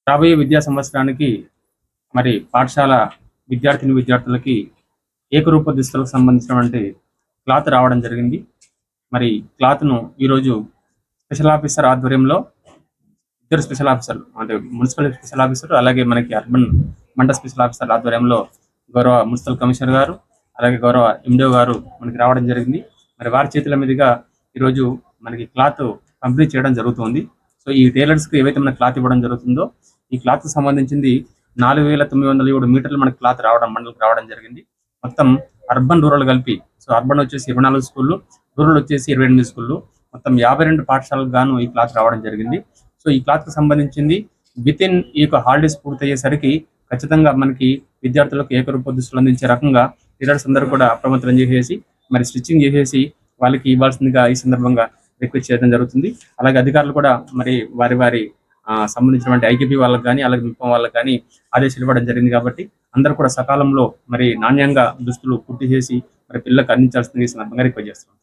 రాబోయే విద్యా సంవత్సరానికి మరి పాఠశాల విద్యార్థులకి ఏకరూప దుస్తులకు సంబంధించినటువంటి క్లాత్ రావడం జరిగింది. మరి క్లాత్‌ను ఈరోజు స్పెషల్ ఆఫీసర్ ఆధ్వర్యంలో ఇద్దరు స్పెషల్ ఆఫీసర్లు అంటే మున్సిపల్ స్పెషల్ ఆఫీసర్ అలాగే మనకి అర్బన్ మండల స్పెషల్ ఆఫీసర్ ఆధ్వర్యంలో గౌరవ మున్సిపల్ కమిషనర్ గారు, అలాగే గౌరవ ఎండిఓ గారు మనకి రావడం జరిగింది. మరి వారి చేతుల మీదుగా ఈరోజు మనకి క్లాత్ పంపిణీ చేయడం జరుగుతుంది. సో ఈ టైలర్స్‌కి ఏవైతే మనకి క్లాత్ ఇవ్వడం జరుగుతుందో ఈ క్లాత్‌కి సంబంధించింది 4907 మీటర్లు మనకి క్లాత్ మండలికి రావడం జరిగింది. మొత్తం అర్బన్, రూరల్ కలిపి. సో అర్బన్ వచ్చేసి 24 స్కూళ్ళు, రూరల్ వచ్చేసి 28 స్కూళ్ళు. మొత్తం 52 పాఠశాలకు గాను ఈ క్లాత్ రావడం జరిగింది. సో ఈ క్లాత్‌కి సంబంధించింది వితిన్ ఈ యొక్క హాలిడేస్ పూర్తయ్యేసరికి ఖచ్చితంగా మనకి విద్యార్థులకు ఏకరూప దుస్తులు అందించే రకంగా టైలర్స్ అందరూ కూడా అప్రమత్తం చేసేసి మరి స్టిచ్చింగ్ చేసేసి వాళ్ళకి ఇవ్వాల్సిందిగా ఈ సందర్భంగా రిక్వెస్ట్ చేయడం జరుగుతుంది. అలాగే అధికారులు కూడా మరి వారి సంబంధించినటువంటి ఐకేపీ వాళ్ళకి కానీ అలాగే విప్లవం వాళ్ళకి కానీ ఆదేశాలు ఇవ్వడం జరిగింది. కాబట్టి అందరూ కూడా సకాలంలో మరి నాణ్యంగా దుస్తులు కుట్టి చేసి మరి పిల్లలకు అందించాల్సింది ఈ సందర్భంగా రిక్వెస్ట్ చేస్తున్నాం.